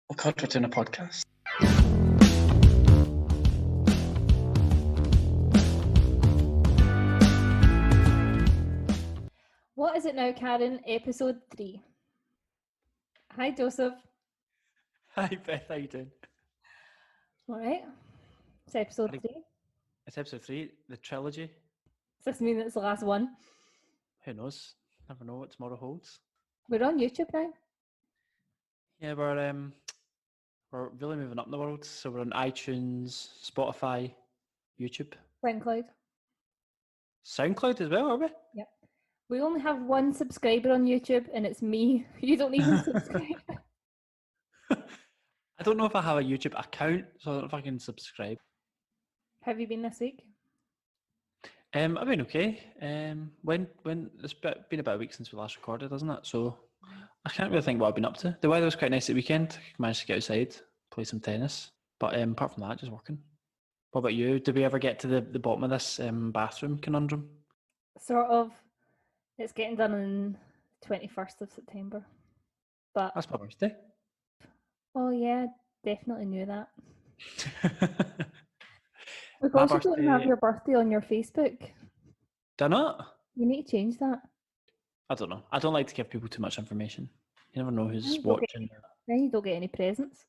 Oh God, we're doing a podcast. What is it now, Karen? Episode 3. Hi, Joseph. Hi Beth, how you doing? All right. It's episode 3. It's episode 3, the trilogy. Does this mean it's the last one? Who knows? Never know what tomorrow holds. We're on YouTube now. Yeah, we're really moving up in the world. So we're on iTunes, Spotify, YouTube, SoundCloud as well, are we? Yep. We only have one subscriber on YouTube, and it's me. You don't even subscribe. I don't know if I have a YouTube account, so I don't know if I can subscribe. Have you been this week? I've been okay. When it's been about a week since we last recorded, hasn't it? So I can't really think what I've been up to. The weather was quite nice at the weekend. Managed to get outside, play some tennis. But apart from that, just working. What about you? Did we ever get to the bottom of this bathroom conundrum? Sort of. It's getting done on 21st of September. But That's my birthday. oh yeah, definitely knew that. My Because you don't have birthday- your birthday on your Facebook. Do I not? You need to change that. I don't know. I don't like to give people too much information. You never know who's You don't get- watching. Then you don't get any presents.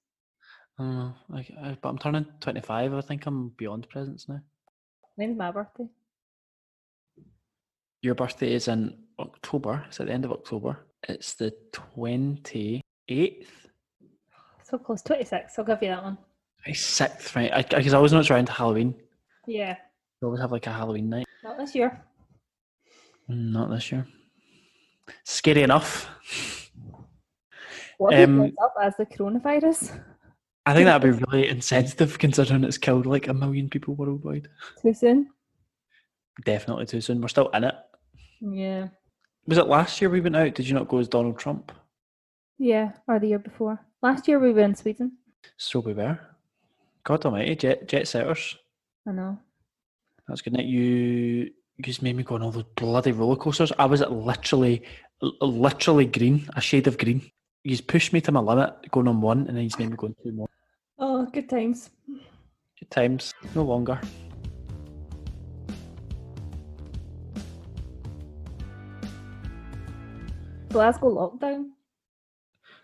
I don't know. But I'm turning 25. I think I'm beyond presents now. When's my birthday? Your birthday is in October. It's at the end of October. It's the 28th. So close, 26. I'll give you that one. 26th, right? Because I always know it's around Halloween. Yeah, We always have like a Halloween night. not this year. Not this year. Scary enough. What have you dressed up as the coronavirus? I think that'd be really insensitive considering it's killed like 1 million people worldwide. Too soon? Definitely too soon. We're still in it. Yeah. Was it last year we went out? Did you not go as Donald Trump? Yeah, or the year before. Last year we were in Sweden. So we were. God almighty, jet setters. I know. That's good. You just made me go on all those bloody roller coasters. I was at literally green, a shade of green. He's pushed me to my limit going on one, and then he's made me go on 2 more. Oh, good times. Good times. No longer. Glasgow lockdown.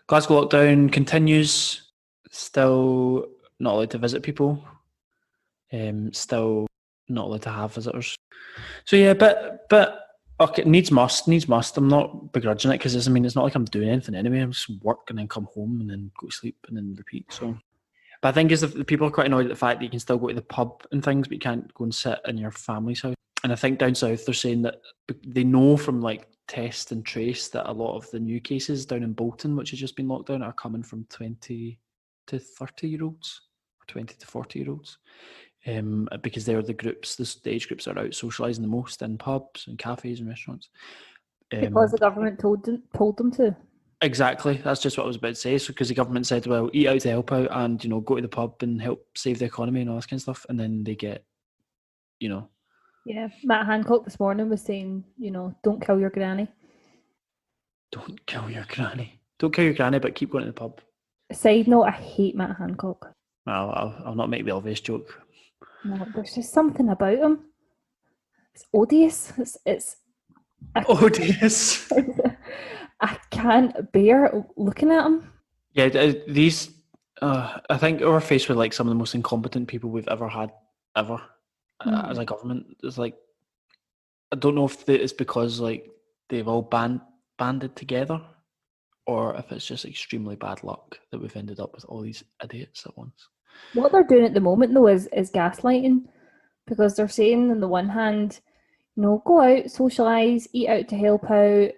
Glasgow lockdown continues. Still not allowed to visit people. Still not allowed to have visitors. So yeah, but okay, needs must. I'm not begrudging it because it's not like I'm doing anything anyway. I'm just work and then come home and then go to sleep and then repeat. So, but I think is the people are quite annoyed at the fact that you can still go to the pub and things, but you can't go and sit in your family's house. And I think down south they're saying that they know from like test and trace that a lot of the new cases down in Bolton, which has just been locked down, are coming from 20 to 30-year-olds or 20 to 40-year-olds. Because they're the groups, the age groups that are out socialising the most in pubs and cafes and restaurants. Because the government told them to. Exactly, that's just what I was about to say. So because the government said, well, eat out to help out and, go to the pub and help save the economy and all this kind of stuff. And then they get, Yeah, Matt Hancock this morning was saying, don't kill your granny. Don't kill your granny. Don't kill your granny, but keep going to the pub. Side note, I hate Matt Hancock. I'll not make the obvious joke. No, there's just something about him. It's odious. It's odious. I can't bear looking at him. Yeah, I think we're faced with like some of the most incompetent people we've ever had, ever, as a government. It's like, I don't know if it's because like they've all banded together, or if it's just extremely bad luck that we've ended up with all these idiots at once. What they're doing at the moment, though, is gaslighting, because they're saying, on the one hand, go out, socialise, eat out to help out,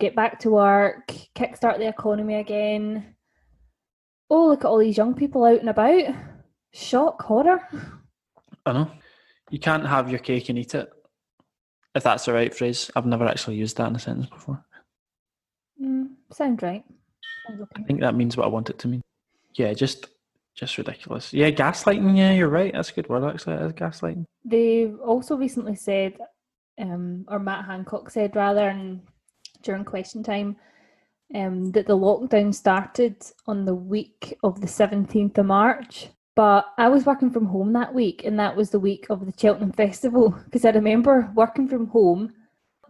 get back to work, kickstart the economy again. Oh, look at all these young people out and about. Shock, horror. I know. You can't have your cake and eat it, if that's the right phrase. I've never actually used that in a sentence before. Sounds right. Sounds okay. I think that means what I want it to mean. Yeah, just ridiculous. Yeah, gaslighting. Yeah, you're right. That's a good word, actually. It is gaslighting. They've also recently said, or Matt Hancock said rather, and during question time, that the lockdown started on the week of the 17th of March. But I was working from home that week, and that was the week of the Cheltenham Festival, because I remember working from home.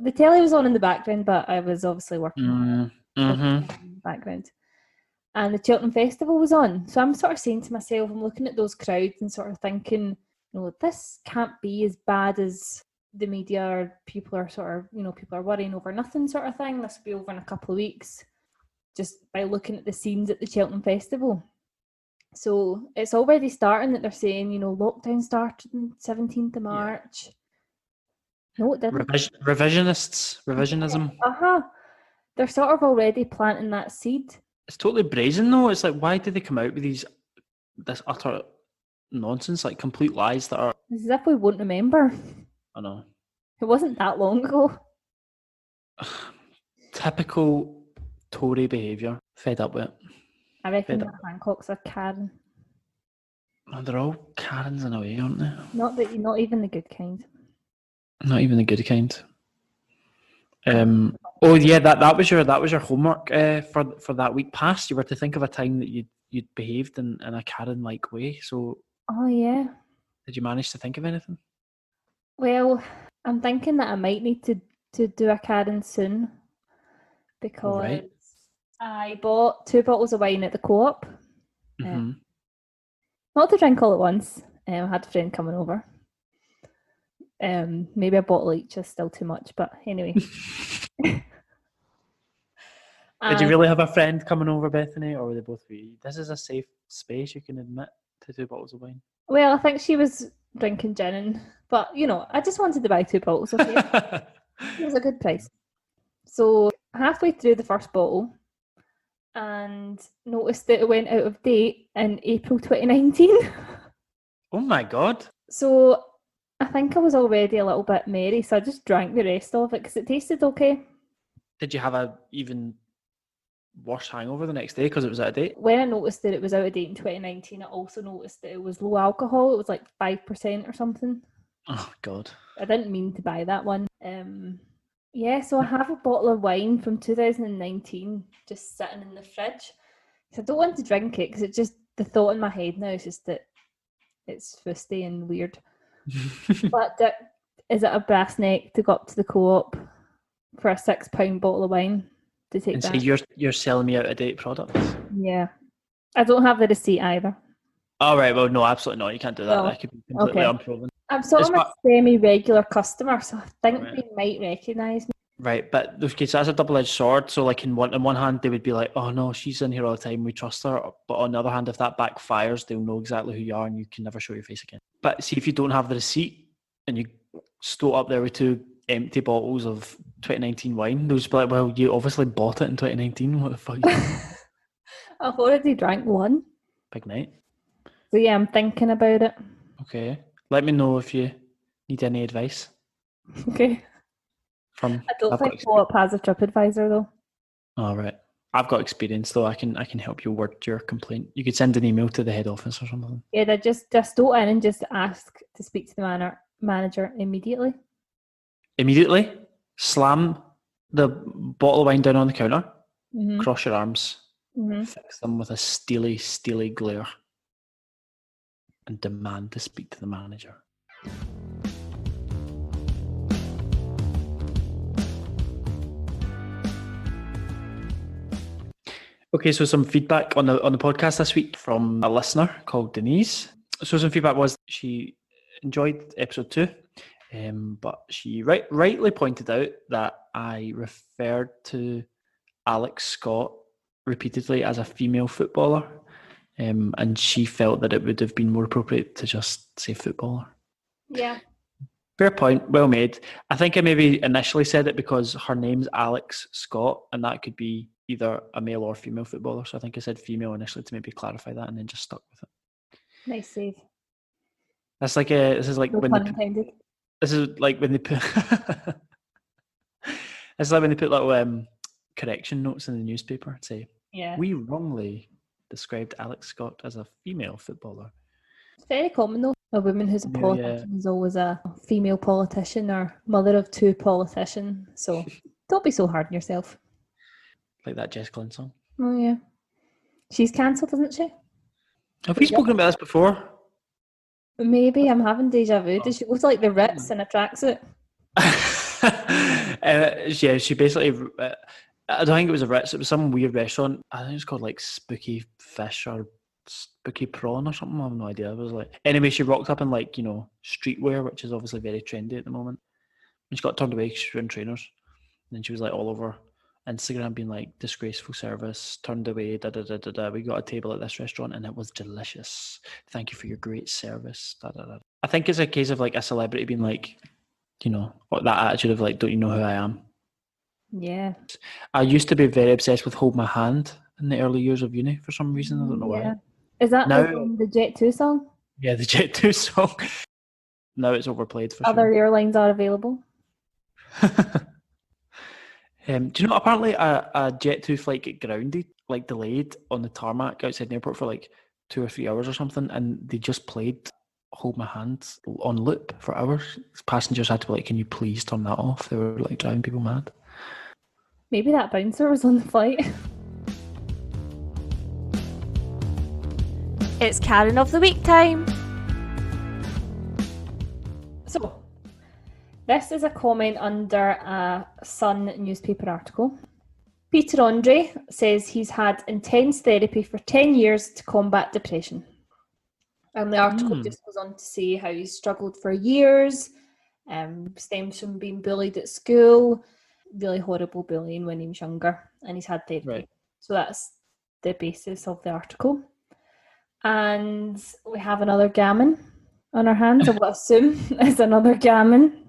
The telly was on in the background, but I was obviously working in the background. And the Cheltenham Festival was on. So I'm sort of saying to myself, I'm looking at those crowds and sort of thinking, this can't be as bad as the media or people are sort of, people are worrying over nothing sort of thing. This will be over in a couple of weeks, just by looking at the scenes at the Cheltenham Festival. So it's already starting that they're saying, lockdown started on 17th of March. Yeah. No, it didn't. Revisionism. They're sort of already planting that seed. It's totally brazen though. It's like, why did they come out with this utter nonsense, like complete lies that are... As if we won't remember. I know. It wasn't that long ago. Typical Tory behaviour. Fed up with it. I reckon that Hancock's a Karen. Oh, they're all Karens in a way, aren't they? Not even the good kind. Not even the good kind. Oh yeah, that was your homework for that week past. You were to think of a time that you'd behaved in a Karen-like way. So. Oh yeah. Did you manage to think of anything? Well, I'm thinking that I might need to do a Karen soon, because I bought 2 bottles of wine at the Co-op. Not to drink all at once. I had a friend coming over. Maybe a bottle each is still too much, but anyway. Did you really have a friend coming over, Bethany, or were they both for you? This is a safe space, you can admit to 2 bottles of wine. Well, I think she was drinking gin, but I just wanted to buy 2 bottles. Okay, it was a good price. So halfway through the first bottle, and noticed that it went out of date in April 2019. Oh my God! So I think I was already a little bit merry, so I just drank the rest of it because it tasted okay. Did you have a even worse hangover the next day because it was out of date? When I noticed that it was out of date in 2019, I also noticed that it was low alcohol. It was like 5% or something. Oh God! I didn't mean to buy that one. So I have a bottle of wine from 2019 just sitting in the fridge. So I don't want to drink it because it just, the thought in my head now is just that it's fusty and weird. But is it a brass neck to go up to the Co-op for a £6 bottle of wine to take and back? say you're selling me out of date products? Yeah. I don't have the receipt either. Oh, right. Well, no, absolutely not. You can't do that. That could be completely unproven. I'm sort of a semi-regular customer, so I think they might recognise me. Right, but okay, so that's a double-edged sword. So, like, in one hand, they would be like, "Oh no, she's in here all the time. We trust her." But on the other hand, if that backfires, they'll know exactly who you are, and you can never show your face again. But see, if you don't have the receipt and you stow up there with 2 empty bottles of 2019 wine, they'll just be like, "Well, you obviously bought it in 2019. What the fuck?" I've already drank one. Big night. So yeah, I'm thinking about it. Okay, let me know if you need any advice. Okay. I don't think Co-op has a TripAdvisor though. All right. I've got experience though. I can help you word your complaint. You could send an email to the head office or something. Yeah, just go in and just ask to speak to the manager immediately. Immediately? Slam the bottle of wine down on the counter, cross your arms, fix them with a steely, steely glare, and demand to speak to the manager. Okay, so some feedback on the podcast this week from a listener called Denise. So some feedback was she enjoyed episode 2, but she rightly pointed out that I referred to Alex Scott repeatedly as a female footballer, and she felt that it would have been more appropriate to just say footballer. Yeah. Fair point, well made. I think I maybe initially said it because her name's Alex Scott, and that could be either a male or female footballer. So I think I said female initially to maybe clarify that, and then just stuck with it. Nice save. This is like no when pun intended. This is like when they put. It's like when they put little correction notes in the newspaper and say, "We wrongly described Alex Scott as a female footballer." It's very common though. A woman who's a politician is always a female politician or mother of 2 politicians. So don't be so hard on yourself. like that Jess Glynn song. Oh yeah. She's cancelled, isn't she? Have we spoken about this before? Maybe I'm having deja vu. Did she go to like the Ritz in a tracksuit? Yeah, she basically. I don't think it was a Ritz. It was some weird restaurant. I think it's called like Spooky Fish or Spooky Prawn or something. I have no idea. It was like anyway. She rocked up in like streetwear, which is obviously very trendy at the moment. And she got turned away because she was wearing trainers. And then she was like all over Instagram being like disgraceful service, turned away. Da da da da da. We got a table at this restaurant and it was delicious. Thank you for your great service. Da da da. I think it's a case of like a celebrity being like, that attitude of like, don't you know who I am? Yeah. I used to be very obsessed with Hold My Hand in the early years of uni for some reason. I don't know why. Is that Now, the Jet 2 song? Yeah, the Jet 2 song. Now it's overplayed for Other sure. airlines are available. Do you know, apparently a Jet 2 flight get grounded, like delayed on the tarmac outside the airport for like 2 or 3 hours or something, and they just played Hold My Hand on loop for hours. Passengers had to be like, can you please turn that off? They were like driving people mad. Maybe that bouncer was on the flight. It's Karen of the Week time. So, this is a comment under a Sun newspaper article. Peter Andre says he's had intense therapy for 10 years to combat depression. And the article just goes on to say how he's struggled for years, stems from being bullied at school, really horrible bullying when he was younger, and he's had therapy. Right. So that's the basis of the article. And we have another gammon on our hands. I will assume is another gammon.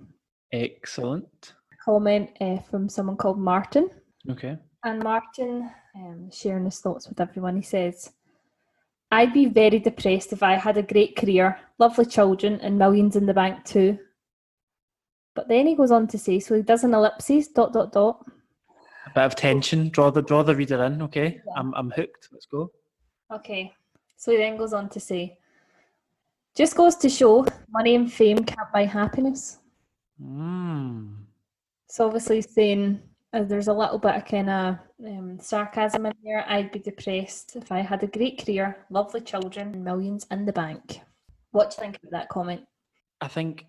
Excellent. Comment from someone called Martin. Okay. And Martin, sharing his thoughts with everyone, he says, I'd be very depressed if I had a great career, lovely children, and millions in the bank too. But then he goes on to say, so he does an ellipses, ... A bit of tension. Draw the reader in. Okay. Yeah. I'm hooked. Let's go. Okay. So he then goes on to say, just goes to show money and fame can't buy happiness. So obviously he's saying there's a little bit of kind of sarcasm in there. I'd be depressed if I had a great career, lovely children, and millions in the bank. What do you think about that comment? I think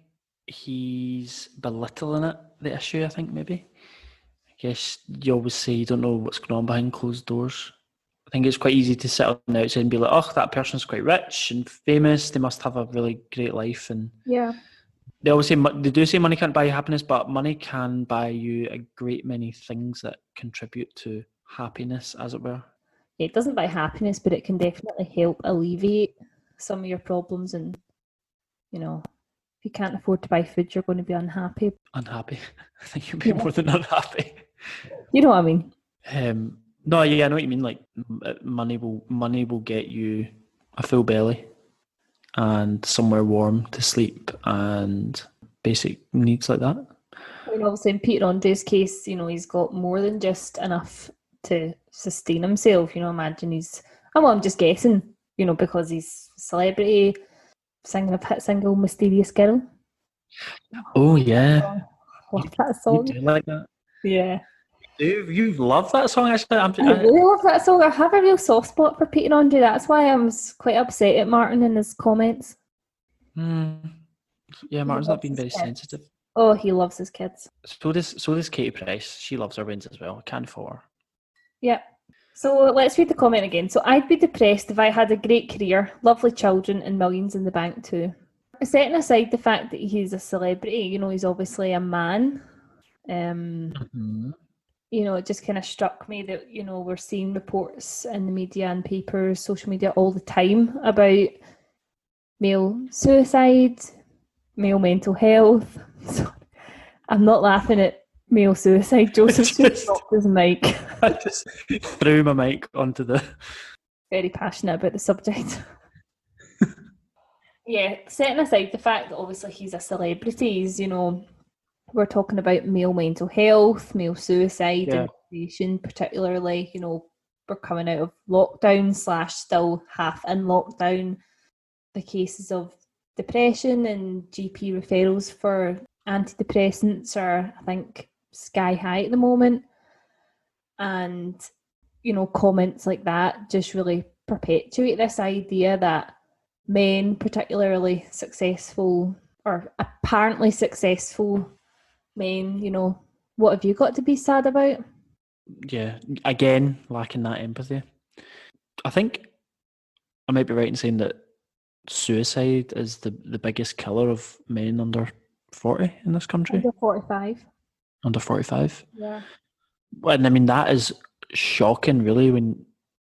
he's belittling the issue, I think maybe. I guess you always say you don't know what's going on behind closed doors. I think it's quite easy to sit on the outside and be like, oh, that person's quite rich and famous. They must have a really great life. And yeah, they do say money can't buy you happiness, but money can buy you a great many things that contribute to happiness, as it were. It doesn't buy happiness, but it can definitely help alleviate some of your problems. And, if you can't afford to buy food, you're going to be unhappy. Unhappy? I think you'll be more than unhappy. You know what I mean? No, yeah, I know what you mean. Like money will get you a full belly and somewhere warm to sleep and basic needs like that. Obviously in Peter Andre's case, he's got more than just enough to sustain himself. Imagine I'm just guessing, because he's a celebrity, singing a hit single, Mysterious Girl. Oh yeah. Love that song. You do like that? Yeah. You love that song, actually. I really love that song. I have a real soft spot for Peter Andre. That's why I was quite upset at Martin in his comments. Yeah, Martin's not been very sensitive. Oh, he loves his kids. So does Katie Price. She loves her wins as well. I can't for her. Yeah. So let's read the comment again. So I'd be depressed if I had a great career, lovely children, and millions in the bank too. Setting aside the fact that he's a celebrity, he's obviously a man. It just kind of struck me that, we're seeing reports in the media and papers, social media all the time about male suicide, male mental health. So I'm not laughing at male suicide. Joseph just dropped his mic. I just threw my mic onto the... Very passionate about the subject. Yeah, setting aside the fact that obviously he's a celebrity, we're talking about male mental health, male suicide, and depression, particularly, we're coming out of lockdown / still half in lockdown. The cases of depression and GP referrals for antidepressants are, I think, sky high at the moment. And comments like that just really perpetuate this idea that men, particularly successful or apparently successful men, what have you got to be sad about? Yeah, again, lacking that empathy. I think I might be right in saying that suicide is the biggest killer of men under 40 in this country. Under 45. Under 45. Yeah. And I mean, that is shocking, really, when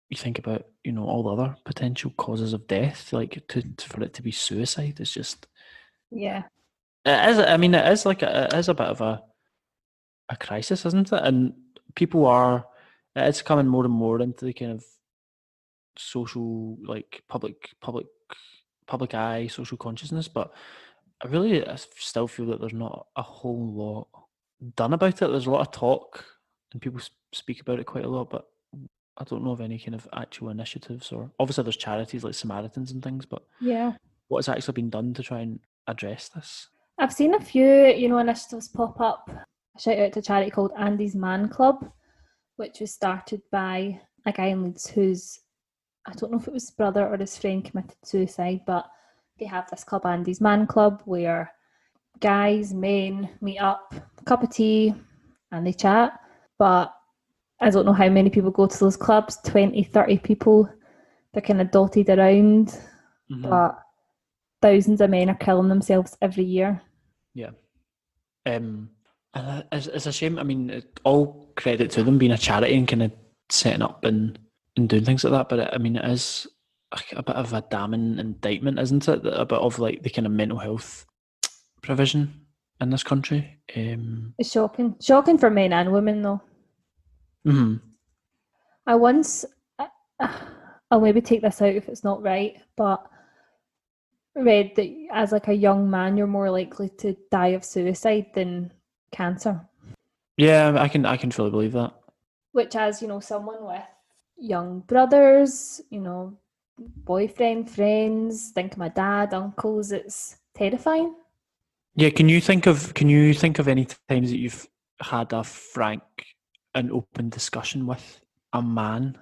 you think about, all the other potential causes of death. Like, for it to be suicide is just... Yeah. It is, I mean, it is a bit of a crisis, isn't it? And it's coming more and more into the kind of social, like public eye, social consciousness, but I still feel that there's not a whole lot done about it. There's a lot of talk and people speak about it quite a lot, but I don't know of any kind of actual initiatives, or obviously there's charities like Samaritans and things, but Yeah. what has actually been done to try and address this? I've seen a few, initiatives pop up. A shout out to a charity called Andy's Man Club, which was started by a guy in Leeds who's, I don't know if it was his brother or his friend committed suicide, but they have this club, Andy's Man Club, where guys, men meet up, a cup of tea, and they chat. But I don't know how many people go to those clubs, 20, 30 people. They're kind of dotted around, but thousands of men are killing themselves every year. Yeah. And it's a shame. I mean, all credit to them being a charity and kind of setting up and doing things like that. But it is a bit of a damning indictment, isn't it? A bit of like the kind of mental health provision in this country. It's shocking for men and women, though. I once, I'll maybe take this out if it's not right, but read that as like a young man, you're more likely to die of suicide than cancer. Yeah, I can fully believe that. Which, as someone with young brothers, boyfriend, friends, think of my dad, uncles, it's terrifying. Yeah, can you think of any times that you've had a frank and open discussion with a man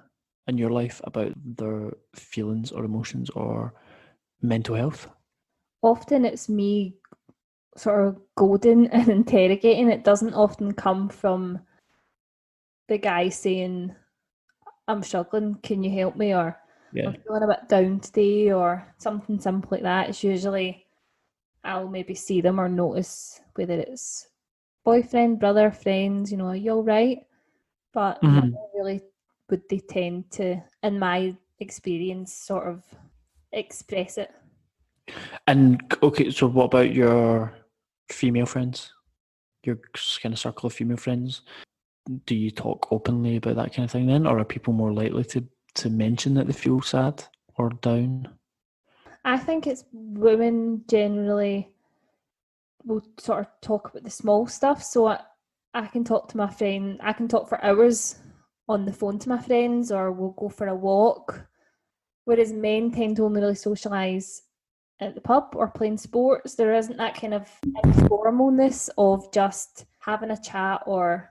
in your life about their feelings or emotions or mental health? Often it's me sort of goading and interrogating. It doesn't often come from the guy saying, I'm struggling, can you help me? Or I'm feeling a bit down today, or something simple like that. It's usually I'll maybe see them or notice whether it's boyfriend, brother, friends, are you all right? But never really would they tend to, in my experience, sort of express it. And okay, so what about your female friends? Your kind of circle of female friends? Do you talk openly about that kind of thing then, or are people more likely to mention that they feel sad or down? I think it's women generally will sort of talk about the small stuff. So I can talk to my friend, I can talk for hours on the phone to my friends, or we'll go for a walk. Whereas men tend to only really socialise at the pub or playing sports. There isn't that kind of informalness of just having a chat or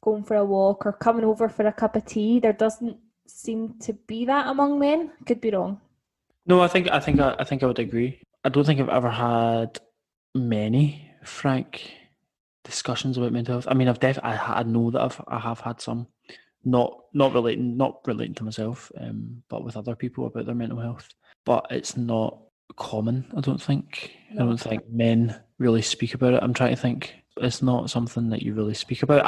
going for a walk or coming over for a cup of tea. There doesn't seem to be that among men. Could be wrong. No, I think I would agree. I don't think I've ever had many frank discussions about mental health. I mean, I know that I have had some, not relating to myself, but with other people about their mental health. But it's not common. I don't think. No. I don't think men really speak about it. I'm trying to think. It's not something that you really speak about.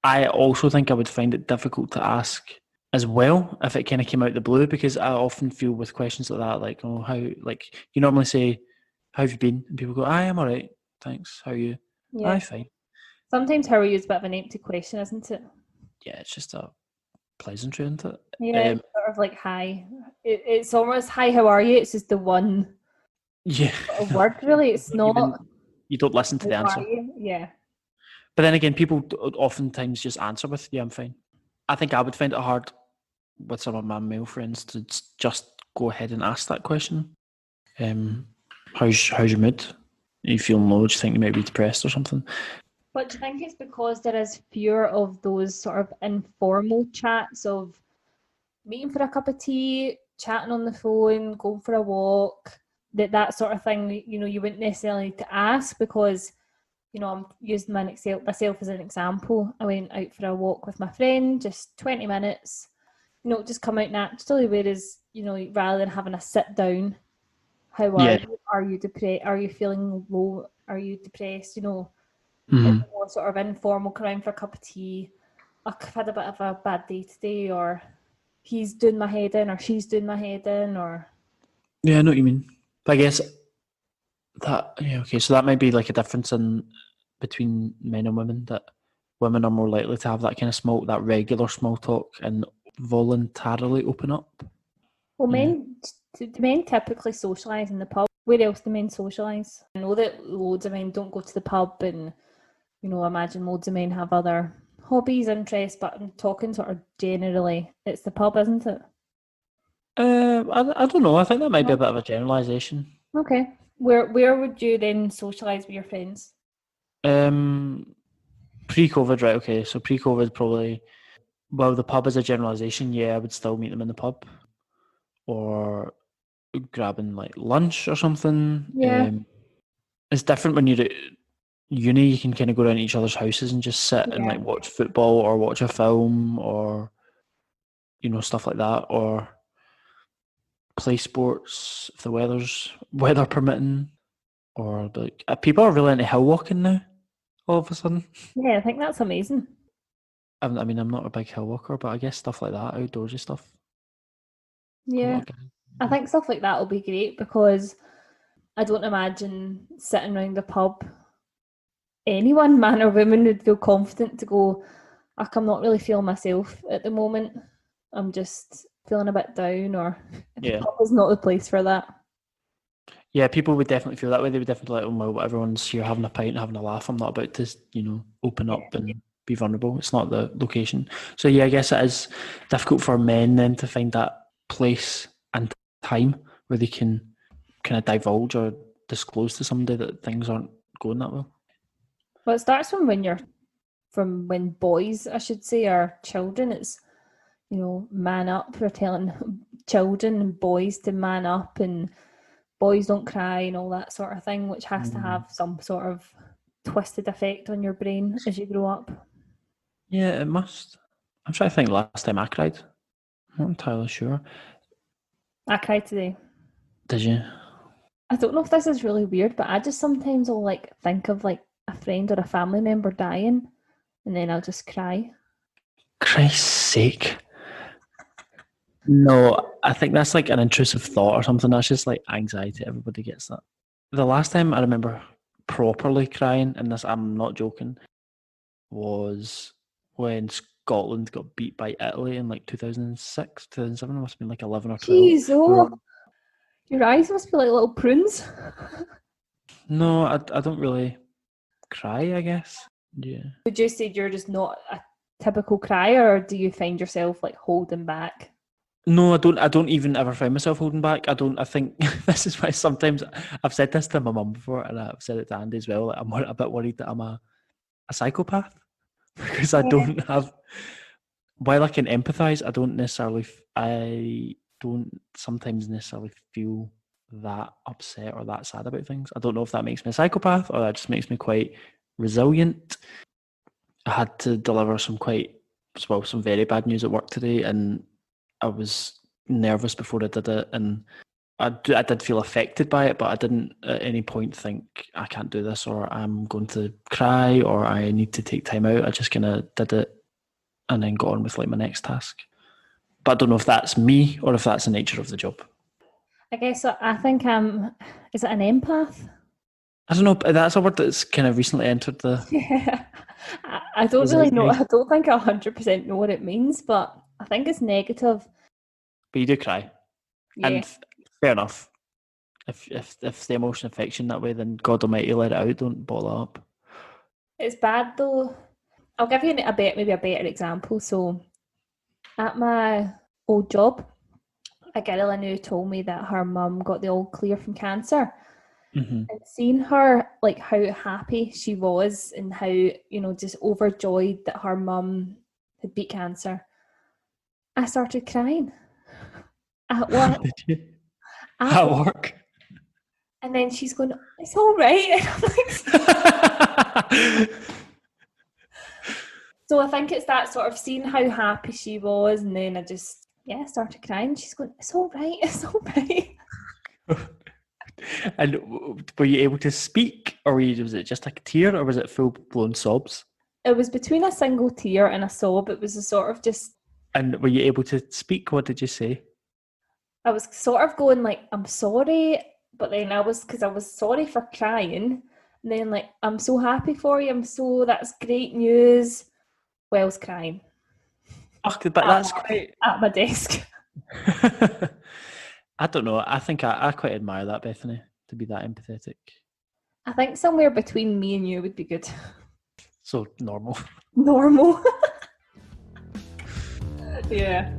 I also think I would find it difficult to ask as well if it kind of came out the blue, because I often feel with questions like that, like, oh, how, like, you normally say, how have you been? And people go, I am all right, thanks. How are you? Yeah. I'm fine. Sometimes how are you is a bit of an empty question, isn't it? Yeah, it's just a pleasantry, isn't it? Yeah, sort of like hi. It's almost hi, how are you? It's just the one word, really. It's not. You don't listen to the answer. Yeah. But then again, people oftentimes just answer with, yeah, I'm fine. I think I would find it hard with some of my male friends to just go ahead and ask that question. How's your mood? Are you feeling low? Do you think you might be depressed or something? But do you think it's because there is fear of those sort of informal chats of meeting for a cup of tea, chatting on the phone, going for a walk, that sort of thing, you know, you wouldn't necessarily need to ask because, you know, I'm using myself as an example. I went out for a walk with my friend, just 20 minutes, you know, just come out naturally, whereas, you know, rather than having a sit down, how are Yeah. you? Are you depressed? Are you feeling low? Are you depressed? You know, it's Mhm. more sort of informal, come around for a cup of tea. I've had a bit of a bad day today, or he's doing my head in, or she's doing my head in, or Yeah, I know what you mean. But I guess okay, so that might be like a difference in between men and women, that women are more likely to have that kind of that regular small talk and voluntarily open up. well, Yeah. do men typically socialise in the pub? Where else do men socialise? I know that loads of men don't go to the pub, and you know, I imagine loads of men have other hobbies, interests, but I'm talking sort of generally, it's the pub, isn't it? I don't know. I think that might be a No? bit of a generalisation. Okay. Where would you then socialise with your friends? Um, Pre-COVID, right? Okay, so pre-COVID probably. Well, the pub as a generalisation, yeah, I would still meet them in the pub or grabbing like lunch or something. Yeah. It's different when you're at uni. You can kind of go around each other's houses and just sit and Yeah. like watch football or watch a film or stuff like that, or play sports if the weather permitting, or like people are really into hill walking now. All of a sudden, Yeah, I think that's amazing. I mean, I'm not a big hill walker, but I guess stuff like that, outdoorsy stuff. A lot Yeah. of guys I do. think stuff like that will be great because I don't imagine sitting around the pub, anyone, man or woman, would feel confident to go, "Ach, I'm not really feeling myself at the moment. I'm just feeling a bit down," or the Yeah. pub is not the place for that. Yeah, people would definitely feel that way. They would definitely like, oh, well, everyone's here having a pint and having a laugh. I'm not about to, open Yeah. up and be vulnerable. It's not the location. So yeah, I guess it is difficult for men then to find that place and time where they can kind of divulge or disclose to somebody that things aren't going that well. Well, it starts from when boys, I should say, are children. It's, you know, man up. We're telling children and boys to man up, and boys don't cry and all that sort of thing, which has to have some sort of twisted effect on your brain as you grow up. Yeah, it must. I'm trying to think last time I cried. I'm not entirely sure. I cried today. Did you? I don't know if this is really weird, but I just sometimes will like think of like a friend or a family member dying, and then I'll just cry. Christ's sake. No, I think that's like an intrusive thought or something. That's just like anxiety. Everybody gets that. The last time I remember properly crying, and this I'm not joking, was when Scotland got beat by Italy in like 2006, 2007. It must have been like 11 or 12. Jeez, We were oh, on- your eyes must be like little prunes. No, I don't really cry, I guess. Yeah. Would you say you're just not a typical crier, or do you find yourself like holding back? No, I don't. I don't even ever find myself holding back. I don't. I think this is why sometimes I've said this to my mum before, and I've said it to Andy as well. Like, I'm a bit worried that I'm a psychopath because I Yeah. don't have. While I can empathise, I don't necessarily. I don't sometimes necessarily feel that upset or that sad about things. I don't know if that makes me a psychopath or that just makes me quite resilient. I had to deliver some very bad news at work today, and I was nervous before I did it, and I did feel affected by it, but I didn't at any point think I can't do this or I'm going to cry or I need to take time out. I just kind of did it and then got on with like my next task. But I don't know if that's me or if that's the nature of the job. I guess I think I'm. Is it an empath? I don't know. That's a word that's kind of recently entered the Yeah. I don't really know. zeitgeist. I don't think I 100% know what it means, but I think it's negative. But you do cry, Yeah. and fair enough. If the emotion affects you in that way, then God Almighty, let it out. Don't bottle up. It's bad though. I'll give you maybe a better example. So at my old job, a girl I knew told me that her mum got the all clear from cancer. Mm-hmm. And seeing her, like, how happy she was and how, just overjoyed that her mum had beat cancer, I started crying at work. Did you? At At work. work. And then she's going, "It's all right." And I'm like, so I think it's that sort of seeing how happy she was, and then I just, started crying. She's going, "It's all right, it's all right." And were you able to speak, or was it just like a tear, or was it full blown sobs? It was between a single tear and a sob. It was a sort of just, And were you able to speak? What did you say? I was sort of going like, "I'm sorry," but then because I was sorry for crying, and then like, "I'm so happy for you. That's great news." Well, I was crying Oh, but that's quite. at my desk. I don't know. I think I quite admire that, Bethany, to be that empathetic. I think somewhere between me and you would be good. So normal. Normal. Yeah.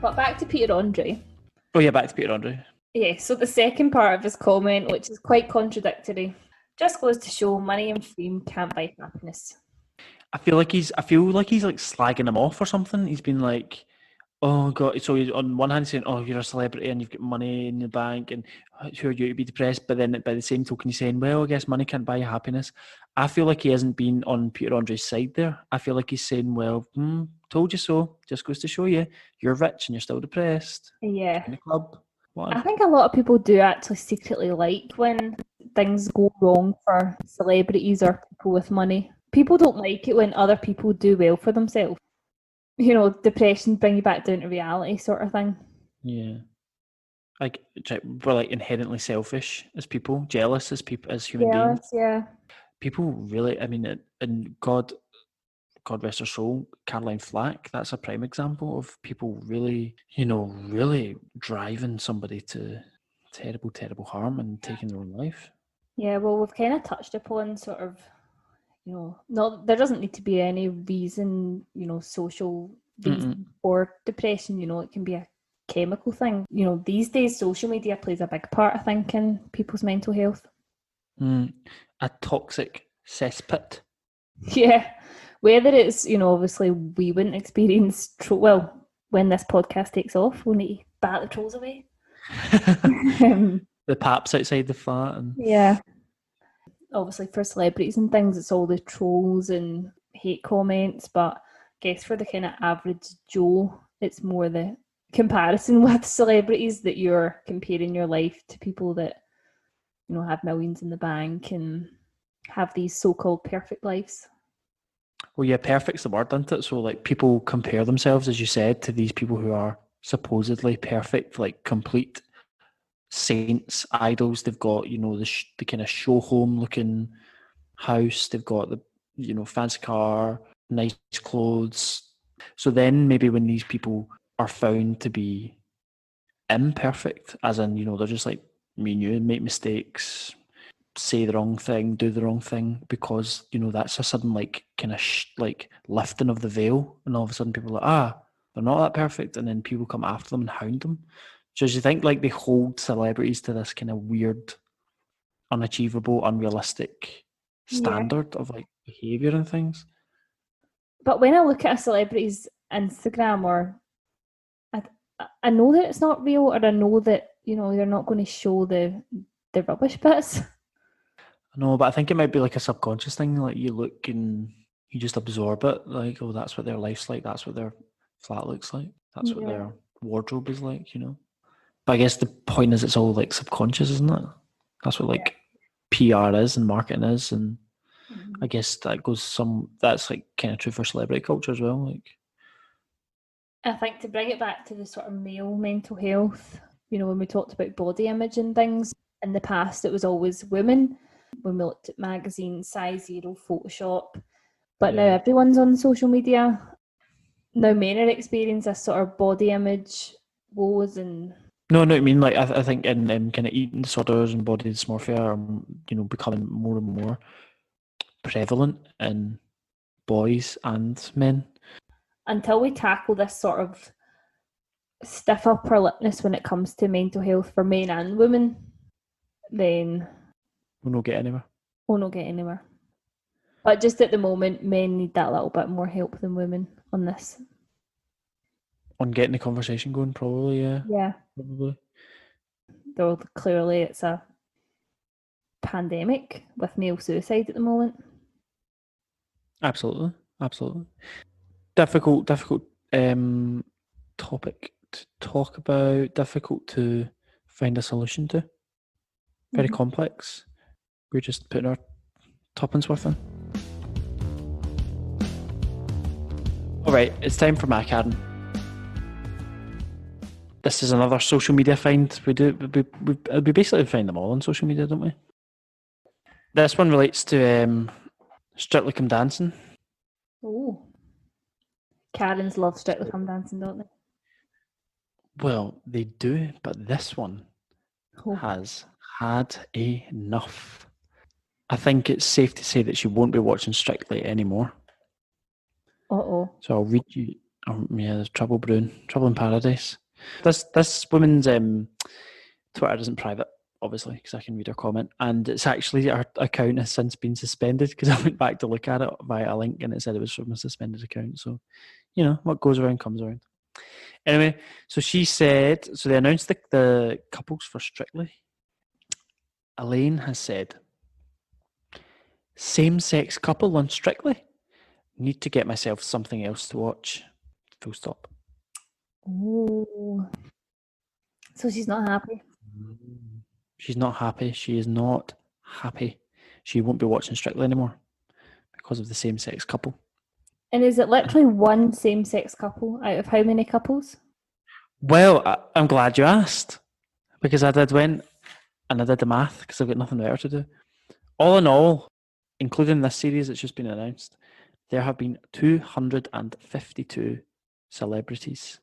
But back to Peter Andre. Oh yeah, back to Peter Andre. Yeah, so the second part of his comment, which is quite contradictory, just goes to show money and fame can't buy happiness. I feel like he's like slagging him off or something. He's been like, "Oh God!" So he's on one hand saying, "Oh, you're a celebrity and you've got money in the bank, and who are you to be depressed?" But then by the same token, he's saying, "Well, I guess money can't buy you happiness." I feel like he hasn't been on Peter Andre's side there. I feel like he's saying, "Well, told you so." Just goes to show you, you're rich and you're still depressed. Yeah. In the club. I think a lot of people do actually secretly like when things go wrong for celebrities or people with money. People don't like it when other people do well for themselves. Depression bring you back down to reality sort of thing. Yeah. Like we're like inherently selfish as people, jealous as people, as human beings. Yeah. People really, I mean, and God rest her soul, Caroline Flack, that's a prime example of people really, really driving somebody to terrible, terrible harm and taking their own life. Yeah, well, we've kind of touched upon sort of, not there doesn't need to be any reason, social reason for depression. It can be a chemical thing. These days, social media plays a big part, I think, in people's mental health. A toxic cesspit. Yeah, whether it's, obviously we wouldn't experience, when this podcast takes off, we'll need to bat the trolls away. The paps outside the flat. And Yeah. Obviously for celebrities and things, it's all the trolls and hate comments, but I guess for the kind of average Joe, it's more the comparison with celebrities, that you're comparing your life to people that, have millions in the bank and have these so-called perfect lives. Well, yeah, perfect's the word, isn't it? So, like, people compare themselves, as you said, to these people who are supposedly perfect, like complete saints, idols. They've got, the kind of show home looking house. They've got the, fancy car, nice clothes. So then maybe when these people are found to be imperfect, as in, they're just like me and you, make mistakes, say the wrong thing, do the wrong thing, because that's a sudden like kind of like lifting of the veil, and all of a sudden people are like, they're not that perfect, and then people come after them and hound them. So do you think like they hold celebrities to this kind of weird, unachievable, unrealistic standard of like behavior and things? But when I look at a celebrity's Instagram, or I know that it's not real, or I know that they're not going to show the rubbish bits. No, but I think it might be like a subconscious thing. Like you look and you just absorb it. Like, oh, that's what their life's like. That's what their flat looks like. That's what their wardrobe is like. But I guess the point is, it's all like subconscious, isn't it? That's what like PR is and marketing is, and I guess that goes that's like kind of true for celebrity culture as well. Like, I think to bring it back to the sort of male mental health, when we talked about body image and things, in the past it was always women. When we looked at magazines, size zero, Photoshop, but now everyone's on social media. Now men are experiencing a sort of body image woes and. No, I mean, like I think in kind of eating disorders and body dysmorphia are becoming more and more prevalent in boys and men. Until we tackle this sort of stiff upper lipness when it comes to mental health for men and women, then We'll not get anywhere. we'll not get anywhere. But just at the moment, men need that little bit more help than women on this. On getting the conversation going, probably, yeah. Yeah. Probably. Though clearly it's a pandemic with male suicide at the moment. Absolutely. Absolutely. Difficult topic to talk about, difficult to find a solution to. Very complex. We're just putting our tuppence worth in. All right, it's time for my Karen. This is another social media find. We basically find them all on social media, don't we? This one relates to Strictly Come Dancing. Oh. Karens love Strictly Come Dancing, don't they? Well, they do, but this one Oh. has had enough. I think it's safe to say that she won't be watching Strictly anymore. Uh-oh. So I'll read you. Yeah, there's trouble brewing, trouble in paradise. This woman's Twitter isn't private, obviously, because I can read her comment, and it's actually her account has since been suspended because I went back to look at it via a link and it said it was from a suspended account. So, you know, what goes around comes around. Anyway, so she said, so they announced the couples for Strictly. Elaine has said, same-sex couple on Strictly? Need to get myself something else to watch. Full stop. Oh. So she's not happy. She's not happy. She is not happy. She won't be watching Strictly anymore because of the same-sex couple. And is it literally one same-sex couple out of how many couples? Well, I'm glad you asked because I did went and I did the math because I've got nothing better to do. All in all, including this series that's just been announced, there have been 252 celebrities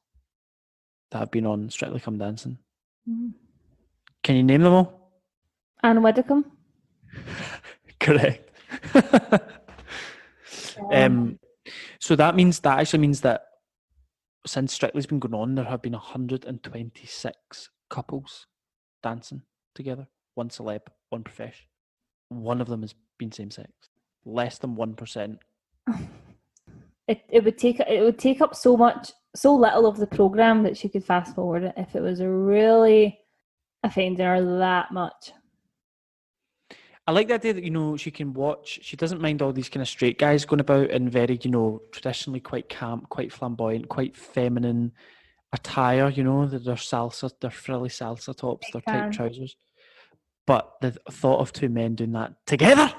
that have been on Strictly Come Dancing. Can you name them all? Anne Widdecombe? Correct. So that actually means that since Strictly's been going on, there have been 126 couples dancing together. One celeb, one profession. One of them has been same sex. Less than 1%. It would take up so little of the program that she could fast forward it if it was really offending her that much. I like the idea that, you know, she can watch, she doesn't mind all these kind of straight guys going about in very, you know, traditionally quite camp, quite flamboyant, quite feminine attire, you know, their frilly salsa tops, their tight trousers. But the thought of two men doing that together?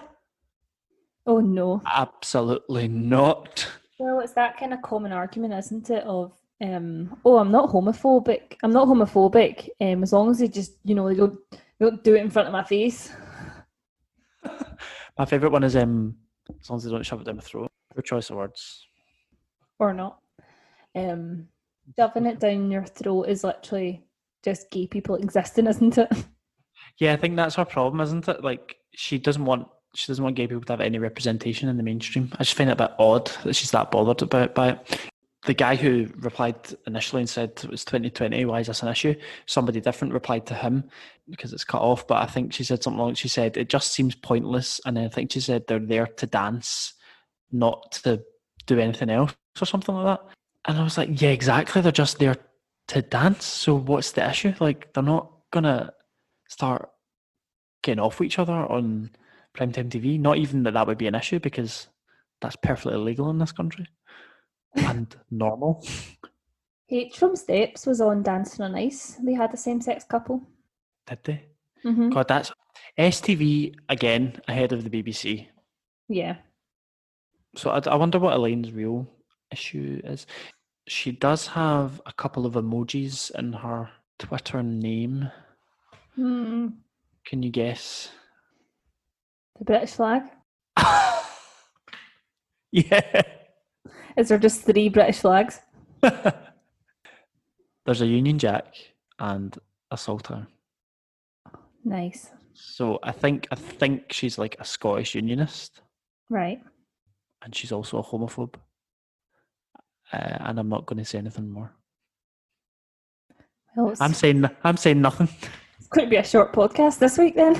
Oh no. Absolutely not. Well, it's that kind of common argument, isn't it, of oh, I'm not homophobic. I'm not homophobic. As long as they just, you know, they don't do it in front of my face. My favourite one is as long as they don't shove it down my throat. Poor choice of words. Or not. Shoving it down your throat is literally just gay people existing, isn't it? Yeah, I think that's her problem, isn't it? Like she doesn't want gay people to have any representation in the mainstream. I just find it a bit odd that she's that bothered by it. The guy who replied initially and said it was 2020, why is this an issue? Somebody different replied to him because it's cut off, but I think she said something like, she said, it just seems pointless. And then I think she said they're there to dance, not to do anything else or something like that. And I was like, yeah, exactly. They're just there to dance. So what's the issue? Like, they're not going to start getting off with each other on primetime TV. Not even that would be an issue because that's perfectly illegal in this country. And normal. H from Steps was on Dancing on Ice. They had a same-sex couple. Did they? Mm-hmm. God, that's STV again ahead of the BBC. Yeah. So I wonder what Elaine's real issue is. She does have a couple of emojis in her Twitter name. Mm. Can you guess? The British flag? Yeah. Is there just 3 British flags? There's a Union Jack and a Saltire. Nice. So I think she's like a Scottish Unionist. Right. And she's also a homophobe. And I'm not going to say anything more. Well, I'm saying nothing. it's going to be a short podcast this week then.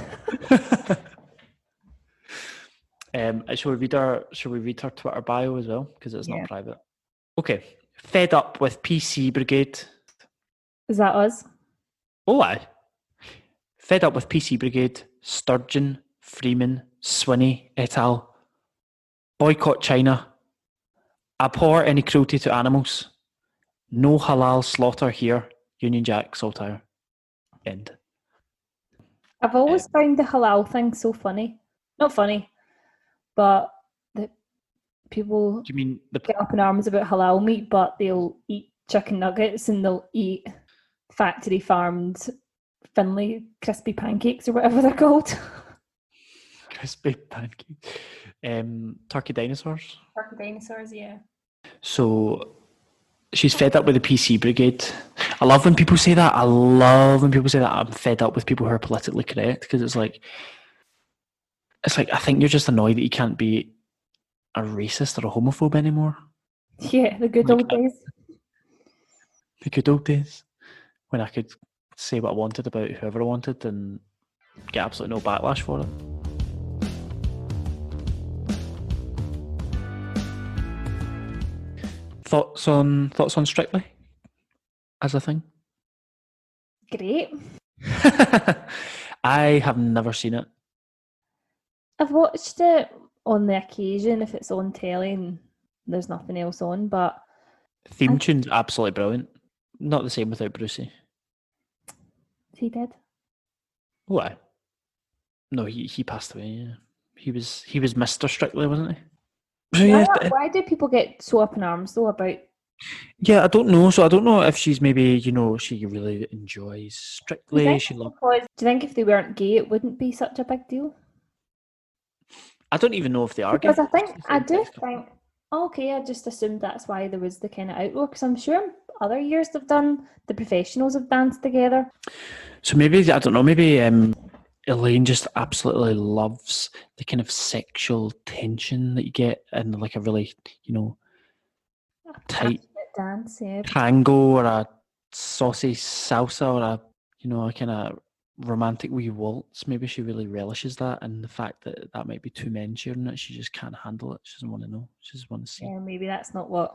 Shall we read her Twitter bio as well? Because it's Yeah. not private. Okay. Fed up with PC Brigade. Is that us? Oh, aye. Fed up with PC Brigade, Sturgeon, Freeman, Swinney, et al. Boycott China. Abhor any cruelty to animals. No halal slaughter here. Union Jack, Saltire. End. I've always found the halal thing so funny. Not funny, but the people Do you mean the get up in arms about halal meat, but they'll eat chicken nuggets and they'll eat factory farmed Finley crispy pancakes or whatever they're called. crispy pancakes? Turkey dinosaurs. Turkey dinosaurs, yeah. So she's fed up with the PC Brigade. I love when people say that. I love when people say that. I'm fed up with people who are politically correct, because it's like I think you're just annoyed that you can't be a racist or a homophobe anymore. Yeah, the good old days. The good old days when I could say what I wanted about whoever I wanted and get absolutely no backlash for it. Thoughts on Strictly as a thing? Great. I have never seen it. I've watched it on the occasion if it's on telly and there's nothing else on, but Theme tune's absolutely brilliant. Not the same without Brucey. he did. Oh, aye. No, he passed away. Yeah. He was Mr. Strictly, wasn't he? So, Why do people get so up in arms though about? Yeah, I don't know. So I don't know if she's maybe, she really enjoys Strictly. Do you think if they weren't gay, it wouldn't be such a big deal? I don't even know if they are Because gay. I do think. Okay, I just assumed that's why there was the kind of outroar. Because I'm sure other years they've done. The professionals have danced together. So maybe, I don't know. Maybe Elaine just absolutely loves the kind of sexual tension that you get in like a really, tight dance, yeah. tango or a saucy salsa or a kind of romantic wee waltz. Maybe she really relishes that, and the fact that that might be two men sharing it, she just can't handle it. She doesn't want to know. She just wants to see. Yeah, maybe that's not what.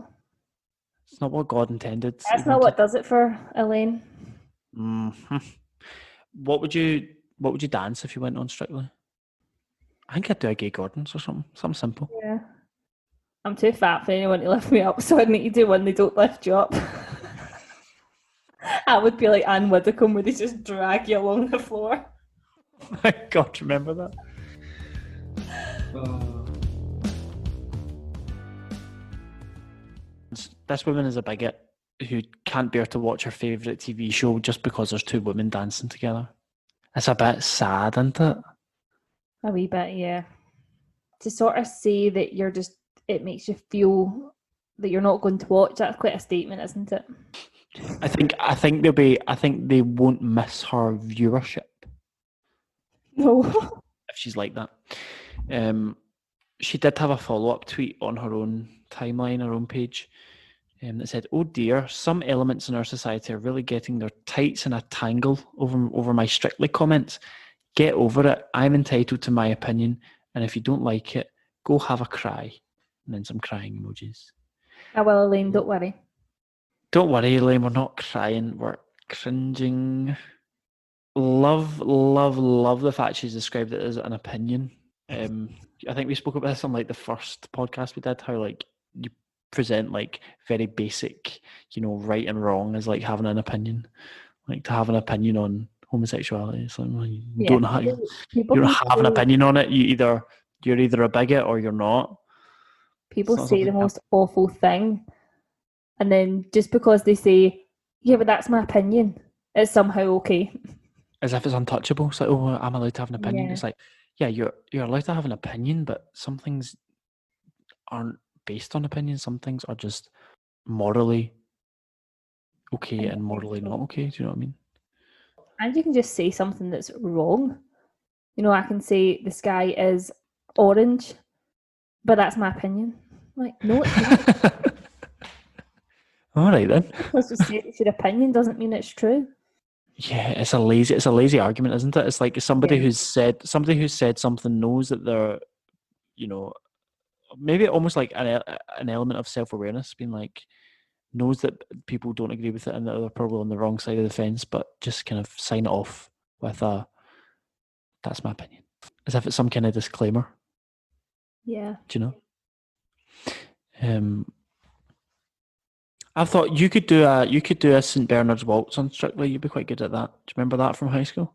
It's not what God intended. That's not what does it for Elaine. Mm-hmm. What would you dance if you went on Strictly? I think I'd do a Gay Gordon's or something simple. Yeah. I'm too fat for anyone to lift me up, so I'd need to do one they don't lift you up. I would be like Anne Widdecombe, where they just drag you along the floor. Oh my God, remember that? This woman is a bigot who can't bear to watch her favourite TV show just because there's two women dancing together. It's a bit sad, isn't it? A wee bit, yeah. To sort of say that it makes you feel that you're not going to watch, that's quite a statement, isn't it? I think they won't miss her viewership. No. If she's like that. She did have a follow-up tweet on her own timeline, her own page, that said, "Oh dear, some elements in our society are really getting their tights in a tangle over my Strictly comments. Get over it. I'm entitled to my opinion, and if you don't like it, go have a cry." And then some crying emojis. Ah, well, Elaine, don't worry. Don't worry, Elaine, we're not crying, we're cringing. Love the fact she's described it as an opinion. I think we spoke about this on like the first podcast we did, how like you present like very basic, right and wrong as like having an opinion. Like to have an opinion on homosexuality. It's like, well, you don't have an opinion on it. You're either a bigot or you're not. People say the most awful thing, and then just because they say, "Yeah, but that's my opinion," it's somehow okay. As if it's untouchable. It's like, "Oh, I'm allowed to have an opinion." Yeah. It's like, yeah, you're allowed to have an opinion, but some things aren't based on opinion. Some things are just morally okay and morally not okay. Do you know what I mean? And you can just say something that's wrong. I can say the sky is orange, but that's my opinion. Like, no, it's not. All right then. Let's just say it's your opinion doesn't mean it's true. Yeah, it's a lazy argument, isn't it? It's like somebody Yeah. who's said something knows that they're, you know, maybe almost like an element of self-awareness, being like knows that people don't agree with it and that they're probably on the wrong side of the fence, but just kind of sign it off with a that's my opinion, as if it's some kind of disclaimer. Yeah. Do you know? I thought you could do a St Bernard's waltz on Strictly. You'd be quite good at that. Do you remember that from high school?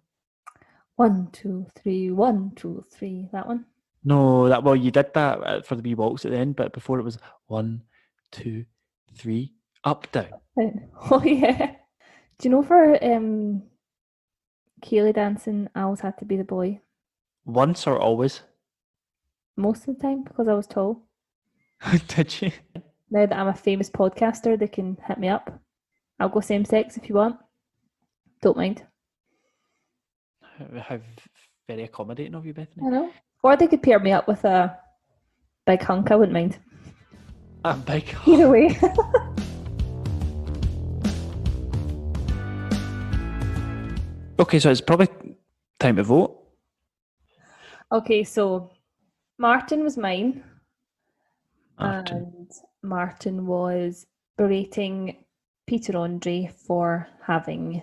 1, 2, 3, 1, 2, 3. That one. No, you did that for the wee waltz at the end, but before it was 1, 2, 3, up, down. Oh yeah. Do you know for Keeley dancing, I always had to be the boy Once or always? most of the time because I was tall. Did you? Now that I'm a famous podcaster, they can hit me up. I'll go same sex if you want. Don't mind. How very accommodating of you, Bethany. I know. Or they could pair me up with a big hunk. I wouldn't mind. A big Either way. Okay, so it's probably time to vote. Okay, so Martin was mine. Martin. And Martin was berating Peter Andre for having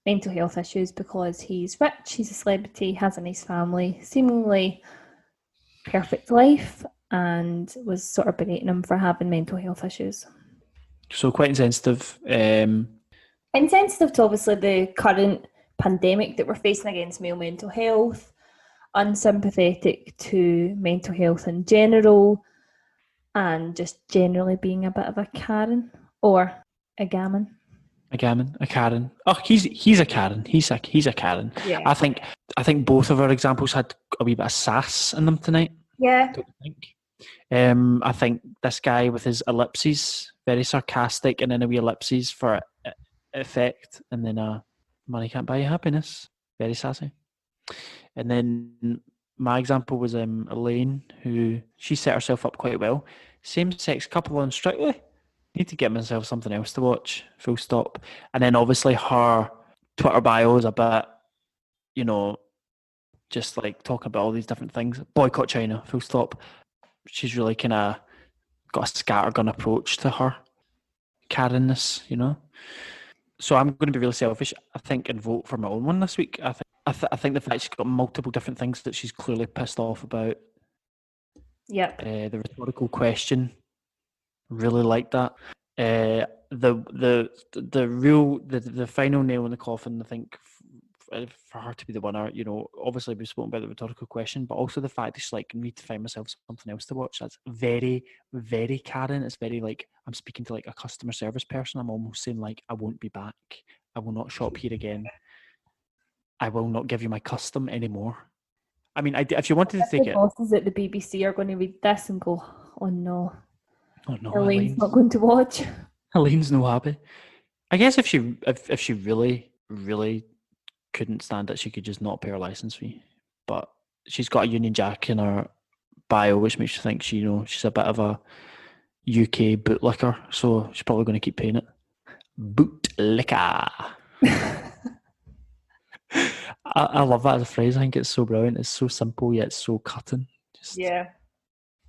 mental health issues because he's rich, he's a celebrity, has a nice family, seemingly perfect life, and was sort of berating him for having mental health issues. So quite insensitive. Insensitive to obviously the current pandemic that we're facing against male mental health, unsympathetic to mental health in general, and just generally being a bit of a Karen or a gammon. A gammon, a Karen. Oh, he's a Karen. He's a Karen. Yeah. I think both of our examples had a wee bit of sass in them tonight. Yeah. Don't you think? I think this guy with his ellipses, very sarcastic, and then a wee ellipses for effect, and then money can't buy you happiness. Very sassy. And then my example was Elaine, who she set herself up quite well. Same-sex couple on Strictly. Need to get myself something else to watch. Full stop. And then obviously her Twitter bio is a bit, just like talking about all these different things. Boycott China. Full stop. She's really kind of got a scattergun approach to her Karenness, So I'm going to be really selfish, I think, and vote for my own one this week. I think the fact she's got multiple different things that she's clearly pissed off about. Yep. The rhetorical question, really like that. The final nail in the coffin, I think, for her to be the winner. Obviously we've spoken about the rhetorical question, but also the fact that she's like, need to find myself something else to watch. That's very, very Karen. It's very like I'm speaking to like a customer service person. I'm almost saying like, I won't be back. I will not shop here again. I will not give you my custom anymore. I mean, if you wanted to take the it, bosses at the BBC are going to read this and go, "Oh no, Elaine's Elaine's not going to watch." Elaine's no happy. I guess if she really, really couldn't stand it, she could just not pay her license fee. But she's got a Union Jack in her bio, which makes you think she's a bit of a UK bootlicker, so she's probably going to keep paying it. Bootlicker. I love that as a phrase. I think it's so brilliant. It's so simple yet so cutting. Just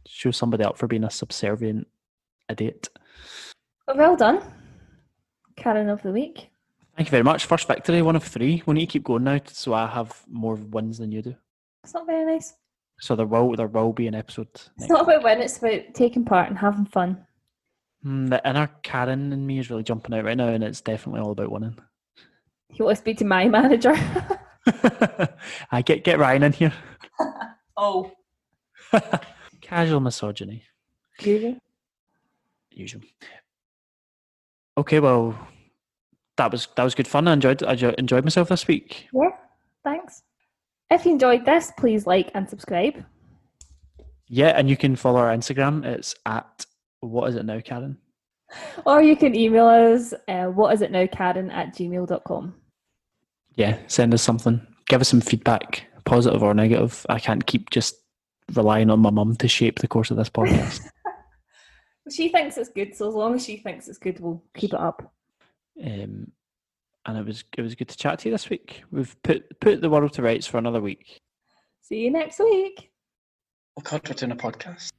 show somebody up for being a subservient idiot. Well done, Karen of the week. Thank you very much. First victory, 1 of 3. We need to keep going now, so I have more wins than you do. It's not very nice. So there will be an episode. It's not about winning, it's about taking part and having fun. The inner Karen in me is really jumping out right now, and it's definitely all about winning. You want to speak to my manager? I get Ryan in here. Oh. Casual misogyny. Usual. Okay, well, that was good fun. I enjoyed myself this week. Yeah, thanks. If you enjoyed this, please like and subscribe. Yeah, and you can follow our Instagram. It's at what is it now, Karen? Or you can email us whatisitnowkaren@gmail.com. Yeah, send us something. Give us some feedback, positive or negative. I can't keep just relying on my mum to shape the course of this podcast. She thinks it's good, so as long as she thinks it's good, we'll keep it up. And it was good to chat to you this week. We've put the world to rights for another week. See you next week. Oh God, we're doing a podcast.